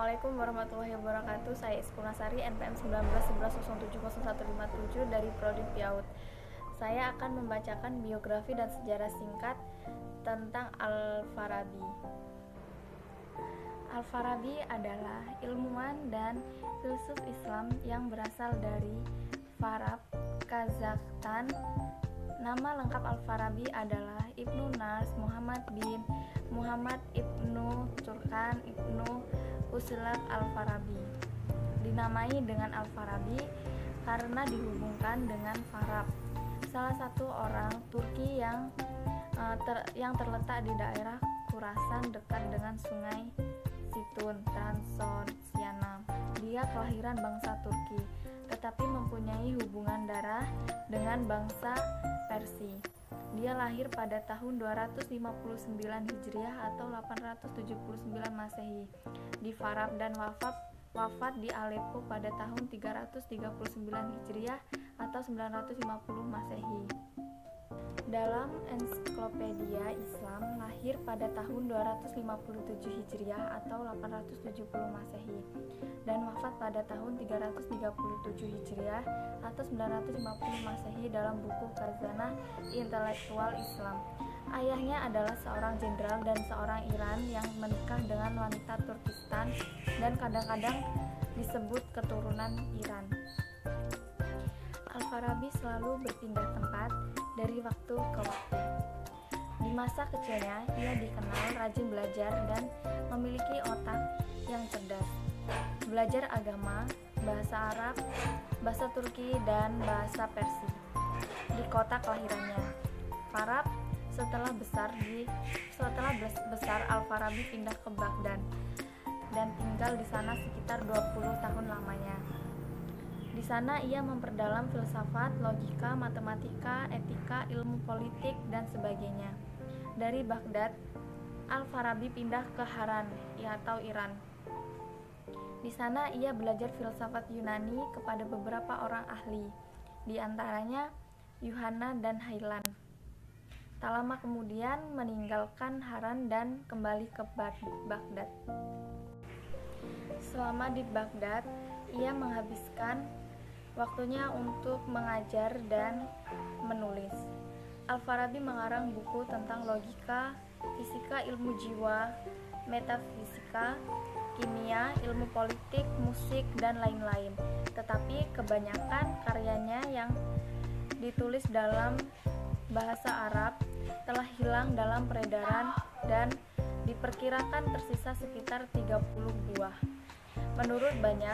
Assalamualaikum warahmatullahi wabarakatuh. Saya Iskunasari, NPM 1911070157 dari Prodi PIAUD. Saya akan membacakan biografi dan sejarah singkat tentang Al-Farabi. Al-Farabi adalah ilmuwan dan filsuf Islam yang berasal dari Farab, Kazakhstan. Nama lengkap Al-Farabi adalah Ibnu Nars Muhammad bin Muhammad Ibnu Turkan Ibnu Uslak Al-Farabi. Dinamai dengan Al-Farabi karena dihubungkan dengan Farab, salah satu orang Turki yang terletak di daerah Khurasan dekat dengan sungai Situn, Transoxiana. Dia kelahiran bangsa Turki, tetapi mempunyai hubungan darah dengan bangsa Persia. Dia lahir pada tahun 259 Hijriah atau 879 Masehi di Farab dan wafat di Aleppo pada tahun 339 Hijriah atau 950 Masehi. Dalam Ensiklopedia Islam, lahir pada tahun 257 Hijriah atau 870 Masehi dan wafat pada tahun 337 Hijriah atau 950 Masehi dalam buku Khazanah Intelektual Islam. Ayahnya adalah seorang jenderal dan seorang Iran yang menikah dengan wanita Turkistan dan kadang-kadang disebut keturunan Iran. Al-Farabi selalu berpindah tempat dari waktu ke waktu. Di masa kecilnya, ia dikenal rajin belajar dan memiliki otak yang cerdas. Belajar agama, bahasa Arab, bahasa Turki, dan bahasa Persia di kota kelahirannya, Farab. Setelah besar, Al-Farabi pindah ke Baghdad dan tinggal di sana sekitar 20 tahun lamanya. Di sana ia memperdalam filsafat, logika, matematika, etika, ilmu politik, dan sebagainya. Dari Baghdad, Al-Farabi pindah ke Haran atau Iran. Di sana ia belajar filsafat Yunani kepada beberapa orang ahli, di antaranya Yuhanna dan Haylan. Tak lama kemudian meninggalkan Haran dan kembali ke Baghdad. Selama di Baghdad, ia menghabiskan waktunya untuk mengajar dan menulis. Al-Farabi mengarang buku tentang logika, fisika, ilmu jiwa, metafisika, kimia, ilmu politik, musik, dan lain-lain. Tetapi kebanyakan karyanya yang ditulis dalam bahasa Arab telah hilang dalam peredaran dan diperkirakan tersisa sekitar 30 buah. Menurut banyak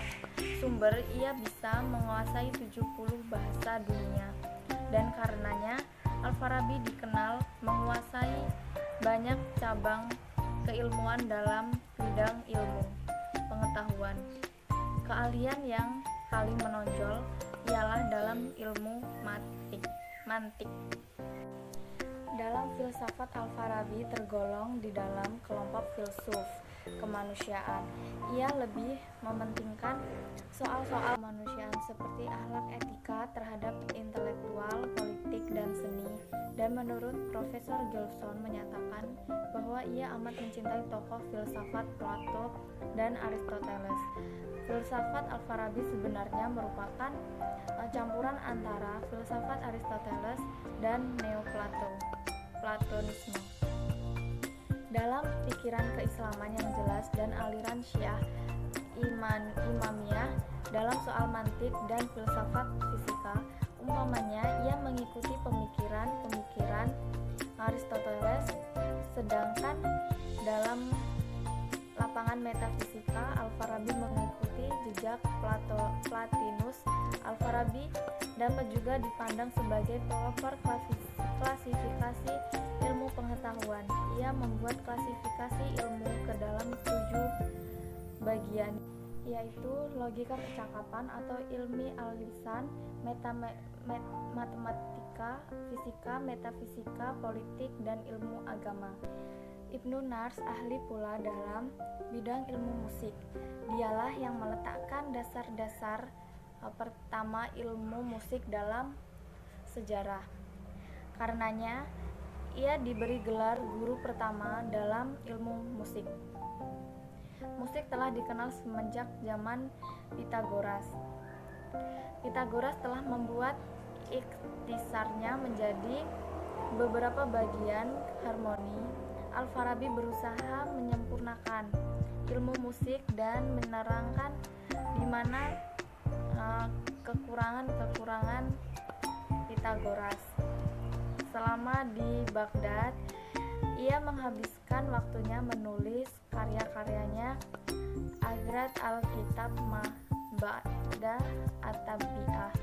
sumber, ia bisa menguasai 70 bahasa dunia, dan karenanya Al-Farabi dikenal menguasai banyak cabang keilmuan dalam bidang ilmu pengetahuan. Keahlian yang paling menonjol ialah dalam ilmu mantik. Dalam filsafat, Al-Farabi tergolong di dalam kelompok filsuf kemanusiaan. Ia lebih mementingkan soal-soal kemanusiaan seperti akhlak, etika terhadap intelektual, politik, dan seni. Dan menurut Profesor Gilson menyatakan bahwa ia amat mencintai tokoh filsafat Plato dan Aristoteles. Filsafat Al-Farabi sebenarnya merupakan campuran antara filsafat Aristoteles dan Neoplatonisme. Dalam pikiran keislaman yang jelas dan aliran Syiah Imamiyah dalam soal mantik dan filsafat fisika, umpamanya ia mengikuti pemikiran Aristoteles, sedangkan dalam lapangan metafisika Al-Farabi mengikuti jejak Plotinus. Al-Farabi dapat juga dipandang sebagai pelopor klasifikasi ilmu pengetahuan. Ia membuat klasifikasi ilmu ke dalam 7 bagian, yaitu logika percakapan atau ilmi al-lisan, matematika, fisika, metafisika, politik, dan ilmu agama. Ibnu Nars ahli pula dalam bidang ilmu musik. Dialah yang meletakkan dasar-dasar pertama ilmu musik dalam sejarah. Karenanya, ia diberi gelar guru pertama dalam ilmu musik. Musik telah dikenal semenjak zaman Pitagoras. Pitagoras telah membuat ikhtisarnya menjadi beberapa bagian harmoni. Al-Farabi berusaha menyempurnakan ilmu musik dan menerangkan di mana kekurangan-kekurangan Pitagoras. Selama di Baghdad, ia menghabiskan waktunya menulis karya-karyanya Agrat al-Kitab Ba'da at-Tabi'ah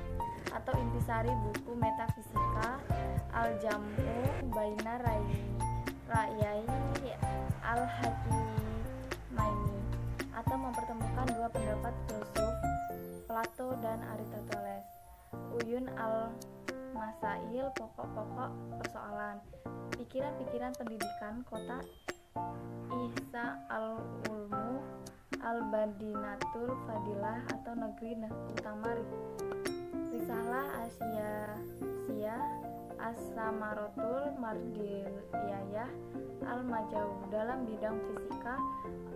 atau intisari buku metafisika Al-Jam'u Baina Ra'yai al-Hakimaini atau mempertemukan dua pendapat filsuf Plato dan Aristoteles. Uyun al-Masail, pokok-pokok persoalan, pikiran-pikiran pendidikan kota Ihsa al-Ulmu, Al-Badinatul Fadilah atau negeri utama Risalah Asia As-Samaratul Mardiyah Al-Majauh dalam bidang fisika,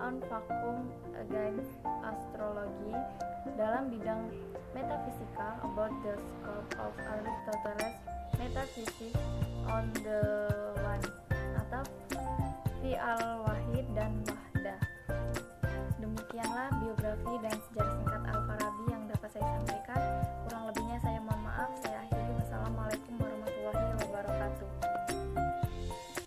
On-Vacuum Against Astrology dalam bidang metafisika, About the Scope of Aristotle's Metaphysics on the One atau Fi al-Wahid dan